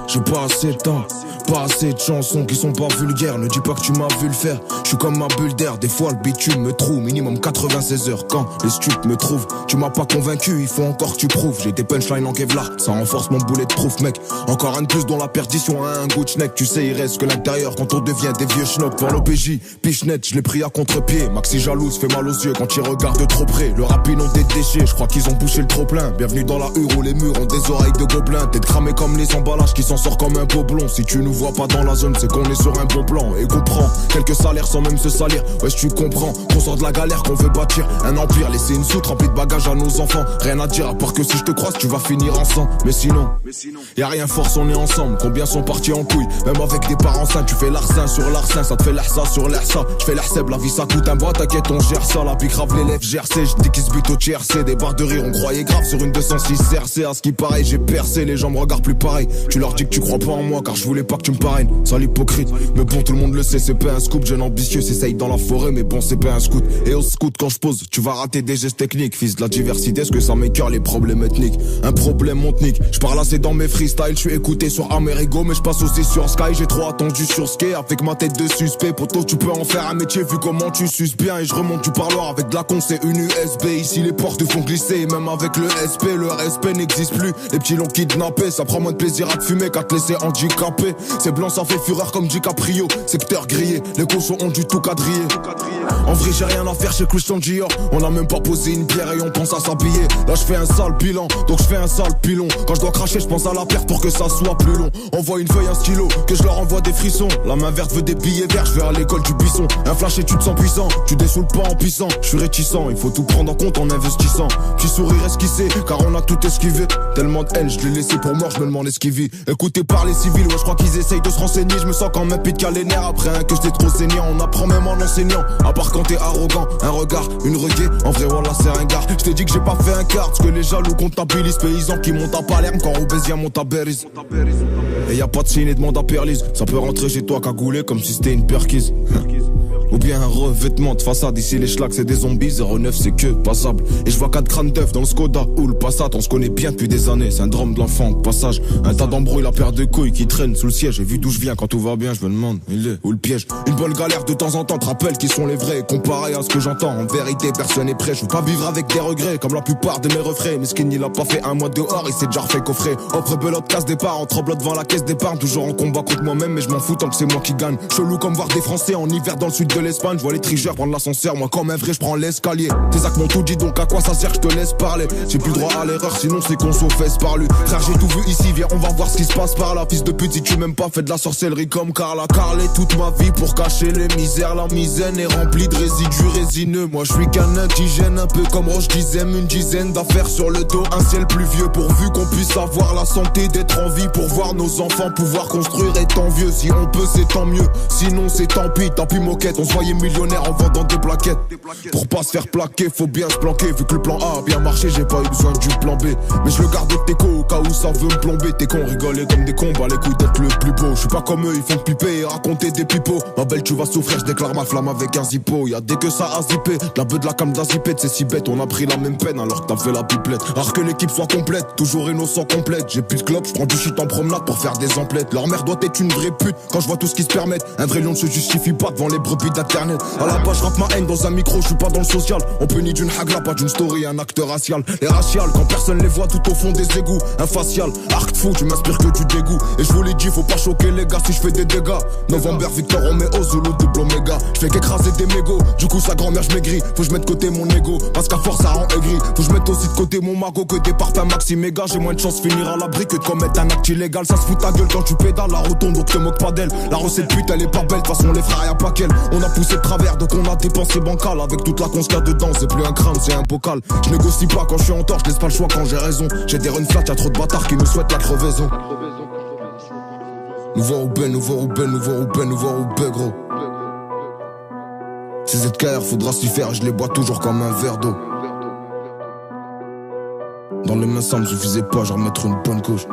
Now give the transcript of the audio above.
J'ai pas assez de temps, pas assez de chansons qui sont pas vulgaires. Ne dis pas que tu m'as vu le faire. Je suis comme ma bulle d'air, des fois le bitume me trouve. Minimum 96 heures quand les stupes me trouvent. Tu m'as pas convaincu, il faut encore que tu prouves. J'ai des punchlines en Kevlar, ça renforce mon boulet de proof mec. Encore un de plus dont la perdition a un goût de schneck. Tu sais il reste que l'intérieur quand on devient des vieux schnocks. Pour l'OPJ, pichenette, je l'ai pris à contre-pied. Maxi jalouse, fait mal aux yeux quand il regarde trop près. Le rap ils ont des déchets, je crois qu'ils ont bouché le trop plein. Bienvenue dans la hure où les murs ont des oreilles de gobelins. T'es cramé comme les emballages qui s'en sortent comme un boblon. Si tu nous vois pas dans la zone, c'est qu'on est sur un bon plan. Et qu'on prend quelques salaires sans même se salir. Ouais, tu comprends qu'on sort de la galère, qu'on veut bâtir un empire. Laisser une soute remplie de bagages à nos enfants. Rien à dire à part que si je te croise, tu vas finir ensemble. Mais sinon, y'a rien force, on est ensemble. Combien sont partis en couille, même avec des parents sains. Tu fais l'arsin sur l'arsin, ça te fait l'ahsa sur l'ahsa. Je fais l'ahseb, la vie ça coûte un bois, t'inquiète, on gère ça. La pique grave l'élève GRC, je dis qu'ils se butent au TRC. Des barres de rire, on croyait grave sur une 206 CRC. À ce qui paraît, j'ai percé, les gens me regardent plus pareil. Tu leur dis que tu crois pas en moi, car je voulais pas que tu me parraines. Sale hypocrite, mais bon, tout le monde le sait, c'est pas un scoop. Jeune ambitieux, s'essaye dans la forêt, mais bon, c'est pas un scout. Et au scout, quand je pose, tu vas rater des gestes techniques. Fils de la diversité, est-ce que ça m'écœure les problèmes ethniques? Un problème montnique, je parle assez dans mes freestyles. Je suis écouté sur Amerigo, mais je passe aussi sur Sky. J'ai trop attendu sur Ski avec ma tête de suspect. Poto, tu peux en faire un métier vu comment tu suces bien. Et je remonte du parloir avec de la con, c'est une USB. Ici, les portes font glisser, et même avec le SP, le respect n'existe plus. Les petits l'ont kidnappé, ça prend moins de plaisir à te fumer qu'à te laisser handicapé. C'est blanc, ça fait fureur comme DiCaprio. Secteur grillé, les cochons ont du tout quadrillé. En vrai, j'ai rien à faire chez Christian Dior. On a même pas posé une bière et on pense à s'habiller. Là, je fais un sale bilan, donc je fais un sale pilon. Quand je dois cracher, je pense à la perte pour que ça soit plus long. Envoie une feuille, un stylo, que je leur envoie des frissons. La main verte veut des billets verts, je vais à l'école du buisson. Un flash et tu te sens puissant, tu dessoules pas en puissant. Je suis réticent, il faut tout prendre en compte en investissant. Petit sourire esquissé, car on a tout esquivé. Tellement de haine, je l'ai laissé pour mort, je me demande esquiver. Écouté par les civils, ouais, je crois qu'ils essayent de se renseigner. Je me sens comme un pit les nerfs après un que j'étais trop saignant. On apprend même en enseignant, à part quand t'es arrogant. Un regard, une reggae, en vrai voilà c'est un gars. Je t'ai dit que j'ai pas fait un quart, parce que les jaloux comptabilisent. Paysans qui montent à Palerme quand Robésien monte à Beriz. Et y'a pas de signe et demande à Perlise. Ça peut rentrer chez toi cagoulé comme si c'était une perquise. Ou bien un revêtement de façade. Ici les schlags c'est des zombies, 09 c'est que passable. Et je vois 4 crânes d'œufs dans le Skoda ou le Passat. On se connaît bien depuis des années, syndrome de l'enfant au passage. Un tas d'embrouilles, la paire de couilles qui traîne sous le siège. J'ai vu d'où je viens, quand tout va bien je me demande il est où le piège. Une bonne galère de temps en temps te rappelle qui sont les vrais. Comparé à ce que j'entends, en vérité personne n'est prêt. Je veux pas vivre avec des regrets comme la plupart de mes refrains. Mais Skin il a pas fait un mois dehors, il s'est déjà refait coffrer. Offre belote, casse départ, en tremblant devant la caisse d'épargne. Toujours en combat contre moi-même mais je m'en fous tant que c'est moi qui gagne. Chelou comme voir des Français en hiver dans le sud de l'Espagne. Je vois les tricheurs prendre l'ascenseur, moi comme un vrai je prends l'escalier. Tes actes m'ont tout dit donc à quoi ça sert que je te laisse parler. J'ai plus le droit à l'erreur sinon c'est qu'on s'en fesse par lui. Frère j'ai tout vu ici, viens on va voir ce qui se passe par là. Fils de pute si tu m'aimes pas fais de la sorcellerie comme Carla. Carlé toute ma vie pour cacher les misères. La misaine est remplie de résidus résineux. Moi je suis qu'un indigène un peu comme Roche Dizem. Une dizaine d'affaires sur le dos, un ciel pluvieux. Pourvu qu'on puisse avoir la santé d'être en vie. Pour voir nos enfants pouvoir construire étant vieux. Si on peut c'est tant mieux, sinon c'est tant pis moquette. On se voyait millionnaire en vendant des plaquettes. Pour pas se faire plaquer faut bien se planquer. Vu que le plan A a bien marché j'ai pas eu besoin du plan B. Mais je le garde de Teco au cas où ça veut me plomber. T'es con rigoler comme des cons, bah les couilles d'être le plus beau. Je suis pas comme eux, ils font piper et raconter des pipeaux. Ma belle tu vas souffrir, je déclare ma flamme avec un zippo. Y'a dès que ça a zippé, la beuh de la cam d'azipette. C'est si bête, on a pris la même peine alors que t'as fait la pipelette. Rare que l'équipe soit complète, toujours innocent complète. J'ai plus de clope, j'prends du shit en promenade pour faire des emplettes. Leur mère doit être une vraie pute quand je vois tout ce qu'ils se permettent. Un vrai lion ne se justifie pas devant les brebis d'internet. À la base j'rappe ma haine dans un micro, je suis pas dans le social. On punit d'une hagla, pas d'une story, un acte racial. Les raciales, quand personne les voit tout au fond des égouts. Un facial, arc fou, tu m'inspires que du dégoût. Et je vous l'ai dit, faut pas choquer les gars si je fais des dégâts. November, Victor, Romeo, Zulu, double Omega. Je fais qu'écraser des mégots, du coup sa grand-mère je maigris. Faut que je mette de côté mon ego, parce qu'à force ça rend aigri. Faut que je mette aussi de côté mon magot que des parfums maxi méga. J'ai moins de chance de finir à l'abri que de commettre un acte illégal. Ça se fout ta gueule quand tu pédales, la rotonde donc te moque pas d'elle. La recette pute elle est pas belle, de toute façon les frères y'a pas qu'elle. On a poussé de travers donc on a dépensé bancal. Avec toute la conce qu'il y a dedans, c'est plus un crâne, c'est un bocal. Je négocie pas quand je suis en tort, je laisse pas le choix quand j'ai raison. J'ai des run flats, y'a trop de bâtards qui me souhaitent la crevaison. Nouveau Roubaix, nouveau Roubaix, nouveau Roubaix, nouveau Roubaix gros. Ces ZKR faudra s'y faire, je les bois toujours comme un verre d'eau. Dans les mains ça me suffisait pas, genre mettre une bonne couche.